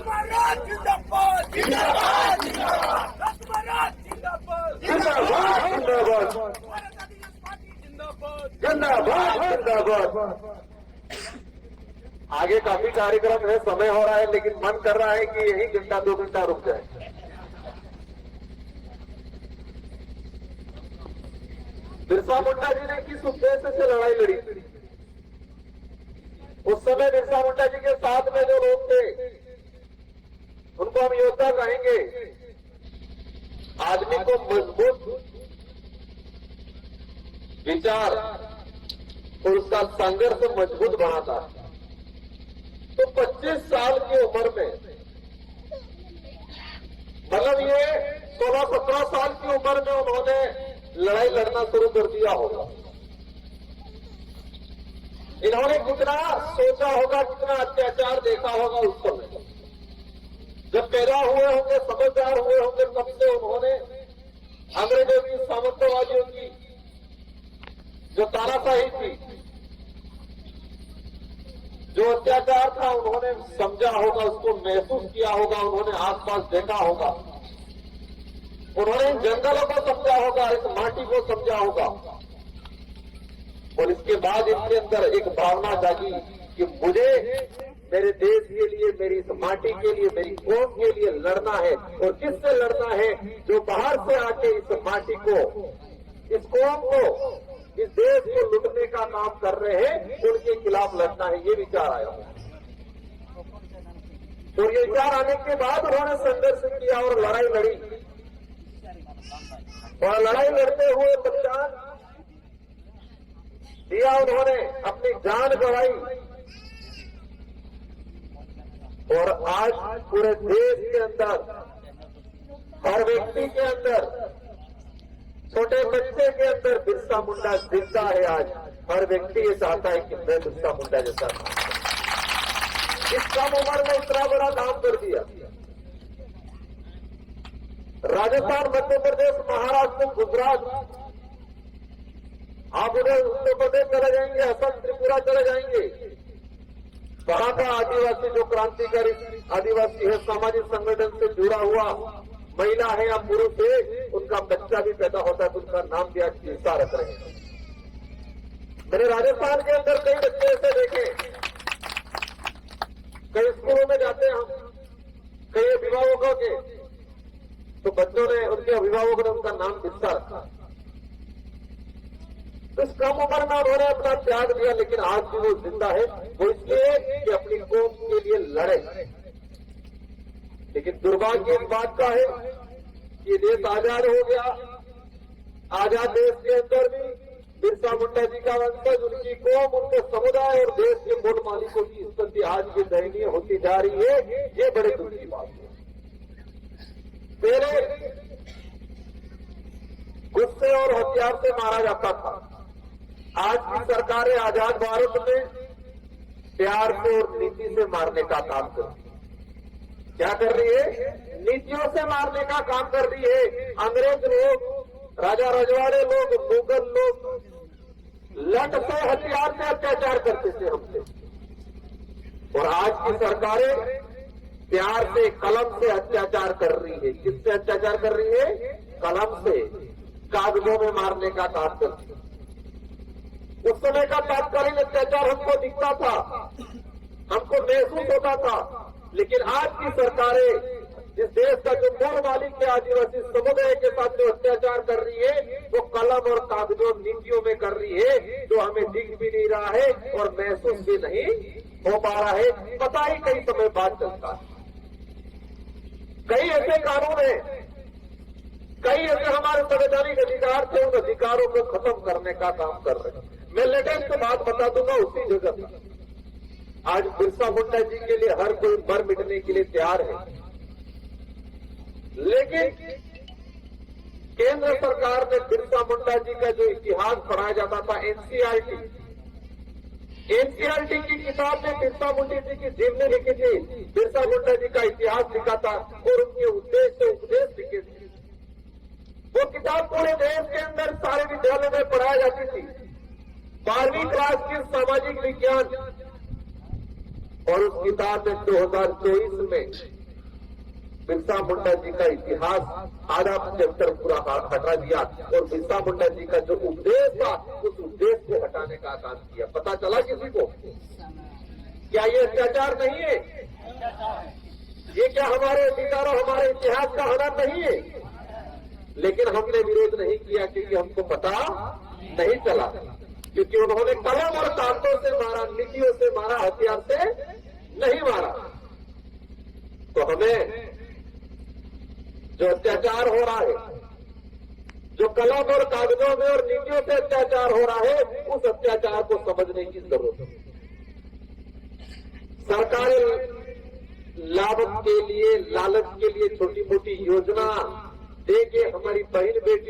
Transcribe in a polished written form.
महाराज जिंदाबाद जिंदाबाद जिंदाबाद जिंदाबाद जिंदाबाद भारत आदिवासी पार्टी जिंदाबाद जिंदाबाद जिंदाबाद। आगे काफी कार्यक्रम है, समय हो रहा है, लेकिन मन कर रहा है कि यही घंटा 2 घंटा रुक जाए। बिरसा मुंडा जी ने किस उद्देश्य से लड़ाई लड़ी? उस समय बिरसा मुंडा जी के साथ में जो लोग थे उनको हम योद्धा कहेंगे। आदमी को मजबूत विचार और उसका संघर्ष मजबूत बनाता। तो 25 साल की उम्र में, मतलब ये 16-17 साल की उम्र में उन्होंने लड़ाई लड़ना शुरू कर दिया होगा। इन्होंने कितना सोचा होगा, कितना अत्याचार देखा होगा उस समय। जब पैदा हुए होंगे, समझदार हुए होंगे, तब से उन्होंने अंग्रेजों की, सामंतवादियों की जो तानाशाही थी, जो अत्याचार था, उन्होंने समझा होगा, उसको महसूस किया होगा, उन्होंने आसपास देखा होगा, उन्होंने इन जंगलों को समझा होगा, इस माटी को समझा होगा। और इसके बाद इनके अंदर एक भावना जागी कि मुझे मेरे देश के लिए, मेरी इस माटी के लिए, मेरी कौम के लिए लड़ना है। और किससे लड़ना है? जो बाहर से आके इस माटी को, इस कौम को, इस देश को लुटने का काम कर रहे हैं, उनके खिलाफ लड़ना है। ये विचार आया। और ये विचार आने के बाद उन्होंने संघर्ष किया और लड़ाई लड़ी। और लड़ाई लड़ते हुए बलिदान दिया, उन्होंने अपनी जान गंवाई। और आज पूरे देश के अंदर, हर व्यक्ति के अंदर, छोटे बच्चे के अंदर बिरसा मुंडा जिंदा है। आज हर व्यक्ति ये चाहता है कि मैं बिरसा मुंडा जैसा था। इस कम उम्र में इतना बड़ा काम कर दिया। राजस्थान, मध्य प्रदेश, महाराष्ट्र, गुजरात, आप उधर उत्तर प्रदेश चले जाएंगे, असम, त्रिपुरा चले जाएंगे, वहां का आदिवासी जो क्रांतिकारी आदिवासी है, सामाजिक संगठन से जुड़ा हुआ महिला है या पुरुष है, उनका बच्चा भी पैदा होता है तो उनका नाम भी आज बिरसा रख रहे हैं। मैंने राजस्थान के अंदर कई बच्चे ऐसे देखे, कई स्कूलों में जाते हैं हम, कई अभिभावकों के, तो बच्चों ने, उनके अभिभावकों ने उनका नाम बिरसा रखा। तो इस कम उम्र में उन्होंने अपना त्याग दिया, लेकिन आज भी वो जिंदा है। वो इसलिए कि अपनी कौम के लिए लड़े। लेकिन दुर्भाग्य इस बात का है कि देश आजाद हो गया। आजाद देश के अंदर भी बिरसा मुंडा जी का वंशज, उनकी कौम, उनके समुदाय और देश के मूल मालिकों की स्थिति आज भी दयनीय होती जा रही है। ये बड़े दुख की बात है। पहले गुस्से और हथियार से मारा जाता था। आज की सरकारें आजाद भारत में प्यार से और नीति से मारने का काम कर रही है। क्या कर रही है? नीतियों से मारने का काम कर रही है। अंग्रेज लोग, राजा रजवाड़े लोग, मुगल लोग लट से, हथियार से अत्याचार करते थे हमसे। और आज की सरकारें प्यार से, कलम से अत्याचार कर रही है। किससे अत्याचार कर रही है? कलम से, कागजों में मारने का काम करती है। उस समय का तात्कालिक अत्याचार हमको दिखता था, हमको महसूस होता था। लेकिन आज की सरकारें इस देश का जो मूल मालिक है, आदिवासी समुदाय के साथ जो अत्याचार कर रही है, वो कलम और कागजों, नीतियों में कर रही है, जो हमें दिख भी नहीं रहा है और महसूस भी नहीं हो पा रहा है। पता ही कई समय बाद चलता है। कई ऐसे कानून है, कई ऐसे हमारे संवैधानिक अधिकार थे, उन अधिकारों को खत्म करने का काम कर रहे हैं। मैं लेटेस्ट बात बता दूंगा उसी जगह पर। आज बिरसा मुंडा जी के लिए हर कोई मर मिटने के लिए तैयार है। लेकिन केंद्र सरकार ने बिरसा मुंडा जी का जो इतिहास पढ़ाया जाता था, एनसीईआरटी की किताब में बिरसा मुंडा जी की जीवनी लिखी थी, बिरसा मुंडा जी का इतिहास लिखा था और उनके उद्देश्य उपदेश लिखे थे। वो किताब पूरे देश के अंदर सारे विद्यालयों में पढ़ाई जाती थी। 12वीं क्लास की सामाजिक विज्ञान और उस किताब में 2024 में बिरसा मुंडा जी का इतिहास आधा चैप्टर पूरा हटा दिया और बिरसा मुंडा जी का जो उपदेश था उस उपदेश को हटाने का काम किया। पता चला किसी को? क्या ये अत्याचार नहीं है? ये क्या हमारे अधिकारों हमारे इतिहास का हनन नहीं है? लेकिन हमने विरोध नहीं किया क्योंकि हमको पता नहीं चला, क्योंकि उन्होंने कलम और कागजों से मारा, नीतियों से मारा, हथियार से नहीं मारा। तो हमें जो अत्याचार हो रहा है, जो कलम और कागजों में और नीतियों से अत्याचार हो रहा है, उस अत्याचार को समझने की जरूरत है। सरकारी लाभ के लिए, लालच के लिए छोटी मोटी योजना देके हमारी बहन बेटी